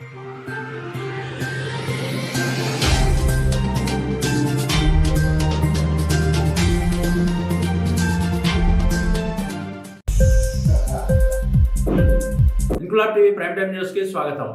Inquilab TV prime time news కి స్వాగతం.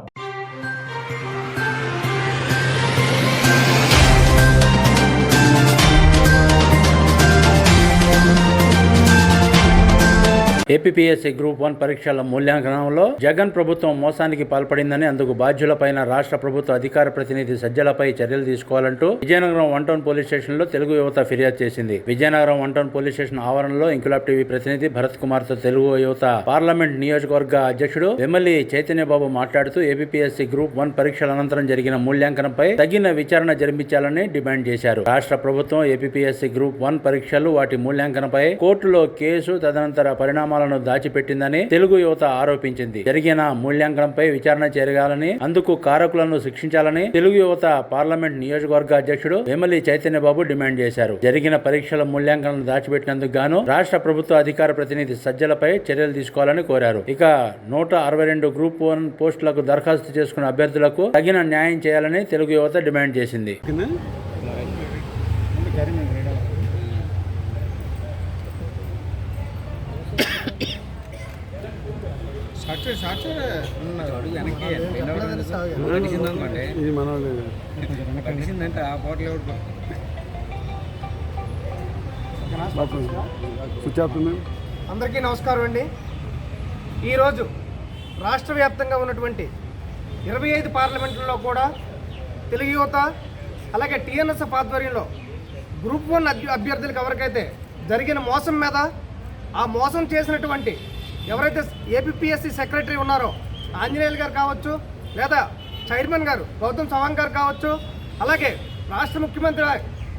APSC group 1 పరీక్షల మూల్యాంకనంలో జగన్ ప్రభుత్వం మోసానికి పాల్పడిందని, అందుకు బాధ్యులపైన రాష్ట్ర ప్రభుత్వ అధికార ప్రతినిధి సజ్జలపై చర్యలు తీసుకోవాలంటూ విజయనగరం 1 టౌన్ పోలీస్ స్టేషన్ లో తెలుగు యువత ఫిర్యాదు చేసింది. విజయనగరం 1 టౌన్ పోలీస్ స్టేషన్ ఆవరణలో ఇంక్లాబ్ టీవీ ప్రతినిధి భరత్ కుమార్ తో తెలుగు యువత పార్లమెంట్ నియోజకవర్గ అధ్యక్షుడు వెమ్మలి చైతన్యబాబు మాట్లాడుతూ ఏపీఎస్సీ గ్రూప్ 1 పరీక్షల అనంతరం జరిగిన మూల్యాంకనంపై తగిన విచారణ జరిపించాలని డిమాండ్ చేశారు. రాష్ట్ర ప్రభుత్వం ఏపీఎస్సీ గ్రూప్ 1 పరీక్షలు వాటి మూల్యాంకనంపై కోర్టులో కేసు తదనంతర పరిణామాలను దాచిపెట్టిందని తెలుగు యువత ఆరోపించింది. జరిగిన మూల్యాంకనంపై విచారణ జరగాలని, అందుకు కారకులను శిక్షించాలని తెలుగు యువత పార్లమెంట్ నియోజకవర్గ అధ్యక్షుడు వేమలి చైతన్యబాబు డిమాండ్ చేశారు. జరిగిన పరీక్షల మూల్యాంకనం దాచిపెట్టినందుకు గాను రాష్ట్ర ప్రభుత్వ అధికార ప్రతినిధి సజ్జలపై చర్యలు తీసుకోవాలని కోరారు. ఇక 162 గ్రూప్ 1 పోస్టులకు దరఖాస్తు చేసుకున్న అభ్యర్థులకు తగిన న్యాయం చేయాలని తెలుగు యువత డిమాండ్ చేసింది. అందరికీ నమస్కారం అండి. ఈరోజు రాష్ట్ర వ్యాప్తంగా ఉన్నటువంటి 25 పార్లమెంట్లలో కూడా తెలుగు యువత అలాగే టీఎన్ఎస్ఎఫ్ ఆధ్వర్యంలో గ్రూప్ 1 అభ్యర్థులకు ఎవరికైతే జరిగిన మోసం మీద, ఆ మోసం చేసినటువంటి ఎవరైతే ఏపీఎస్సీ సెక్రటరీ ఉన్నారో ఆంజనేయులు గారు కావచ్చు, లేదా చైర్మన్ గారు గౌతమ్ సవాంగ్ గారు కావచ్చు, అలాగే రాష్ట్ర ముఖ్యమంత్రి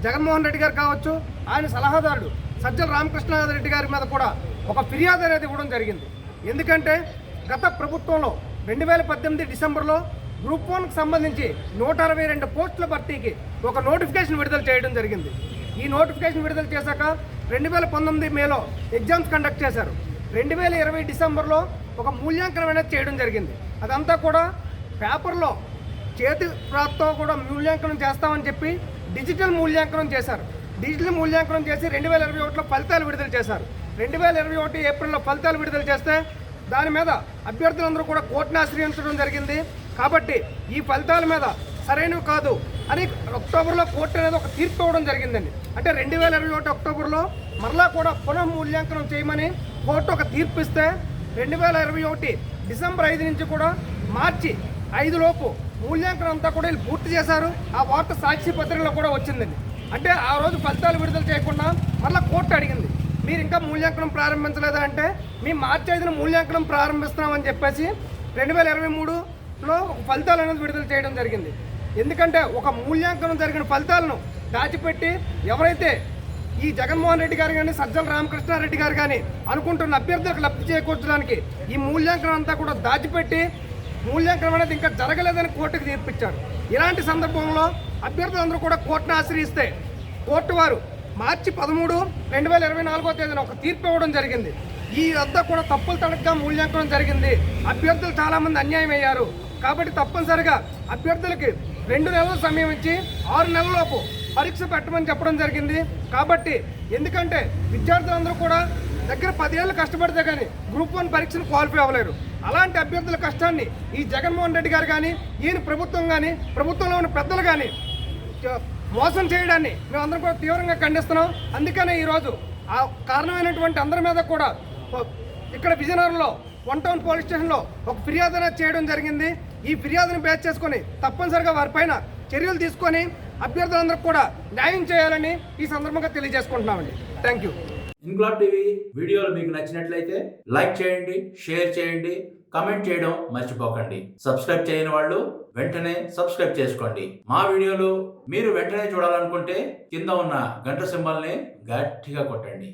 జగన్మోహన్ రెడ్డి గారు కావచ్చు, ఆయన సలహాదారుడు సజ్జల రామకృష్ణారెడ్డి గారి మీద కూడా ఒక ఫిర్యాదు అనేది ఇవ్వడం జరిగింది. ఎందుకంటే గత ప్రభుత్వంలో 2018 డిసెంబర్లో గ్రూప్ 1కి సంబంధించి 162 పోస్టుల భర్తీకి ఒక నోటిఫికేషన్ విడుదల చేయడం జరిగింది. ఈ నోటిఫికేషన్ విడుదల చేశాక 2019 మేలో ఎగ్జామ్స్ కండక్ట్ చేశారు. 2020 డిసెంబర్లో ఒక మూల్యాంకనం అనేది చేయడం జరిగింది. అదంతా కూడా పేపర్లో చేతి ప్రాప్తో కూడా మూల్యాంకనం చేస్తామని చెప్పి డిజిటల్ మూల్యాంకనం చేశారు. డిజిటల్ మూల్యాంకనం చేసి 2021లో ఫలితాలు విడుదల చేశారు. 2021 ఏప్రిల్లో ఫలితాలు విడుదల చేస్తే దాని మీద అభ్యర్థులందరూ కూడా కోర్టును ఆశ్రయించడం జరిగింది. కాబట్టి ఈ ఫలితాల మీద సరైనవి కాదు అని అక్టోబర్లో కోర్టు అనేది ఒక తీర్పు ఇవ్వడం జరిగిందండి. అంటే 2021 అక్టోబర్లో మరలా కూడా పునః మూల్యాంకనం చేయమని కోర్టు ఒక తీర్పు ఇస్తే 2021 డిసెంబర్ 5 నుంచి కూడా మార్చి 5 లోపు మూల్యాంకనం అంతా కూడా వీళ్ళు పూర్తి చేశారు. ఆ వార్త సాక్షి పత్రికలో కూడా వచ్చిందండి. అంటే ఆ రోజు ఫలితాలు విడుదల చేయకుండా మరలా కోర్టు అడిగింది, మీరు ఇంకా మూల్యాంకనం ప్రారంభించలేదా అంటే మేము మార్చి 5న మూల్యాంకనం ప్రారంభిస్తున్నామని చెప్పేసి 2023లో ఫలితాలు అనేది విడుదల చేయడం జరిగింది. ఎందుకంటే ఒక మూల్యాంకనం జరిగిన ఫలితాలను దాచిపెట్టి ఎవరైతే ఈ జగన్మోహన్ రెడ్డి గారు కానీ సజ్జల రామకృష్ణారెడ్డి గారు కానీ అనుకుంటున్న అభ్యర్థులకు లబ్ధి చేకూర్చడానికి ఈ మూల్యాంకనం అంతా కూడా దాచిపెట్టి మూల్యాంకనం అనేది ఇంకా జరగలేదని కోర్టుకు తీర్పిచ్చారు. ఇలాంటి సందర్భంలో అభ్యర్థులందరూ కూడా కోర్టును ఆశ్రయిస్తే కోర్టు వారు మార్చి 13, 2024వ తేదీన ఒక తీర్పు ఇవ్వడం జరిగింది. ఈ అంతా కూడా తప్పులు తడకగా మూల్యాంకనం జరిగింది. అభ్యర్థులు చాలామంది అన్యాయం అయ్యారు. కాబట్టి తప్పనిసరిగా అభ్యర్థులకి 2 నెలల సమయం ఇచ్చి 6 నెలలలోపు పరీక్ష పెట్టమని చెప్పడం జరిగింది. కాబట్టి ఎందుకంటే విద్యార్థులందరూ కూడా దగ్గర 10 ఏళ్ళు కష్టపడితే కానీ గ్రూప్ 1 పరీక్షను క్వాలిఫై అవ్వలేరు. అలాంటి అభ్యర్థుల కష్టాన్ని ఈ జగన్మోహన్ రెడ్డి గారు కానీ, ఈయన ప్రభుత్వం కానీ, ప్రభుత్వంలో ఉన్న పెద్దలు కానీ మోసం చేయడాన్ని మేమందరం కూడా తీవ్రంగా ఖండిస్తున్నాం. అందుకనే ఈరోజు ఆ కారణమైనటువంటి అందరి మీద కూడా ఇక్కడ విజయనగరంలో 1 టౌన్ పోలీస్ స్టేషన్లో ఒక ఫిర్యాదు అనేది చేయడం జరిగింది. ఈ ఫిర్యాదును బేస్ చేసుకొని తప్పనిసరిగా వారిపైన చర్యలు తీసుకొని అభ్యర్థులందరికీ కూడా న్యాయం చేయాలని ఈ సందర్భంగా తెలియజేసుకుంటున్నామండి. Thank you. ఇంక్లాబ్ టీవీ వీడియోలు మీకు నచ్చినట్లయితే లైక్ చేయండి, షేర్ చేయండి, కమెంట్ చేయడం మర్చిపోకండి. సబ్స్క్రైబ్ చేయని వాళ్ళు వెంటనే సబ్స్క్రైబ్ చేసుకోండి. మా వీడియోలు మీరు వెంటనే చూడాలనుకుంటే కింద ఉన్న గంట సింబల్ని గట్టిగా కొట్టండి.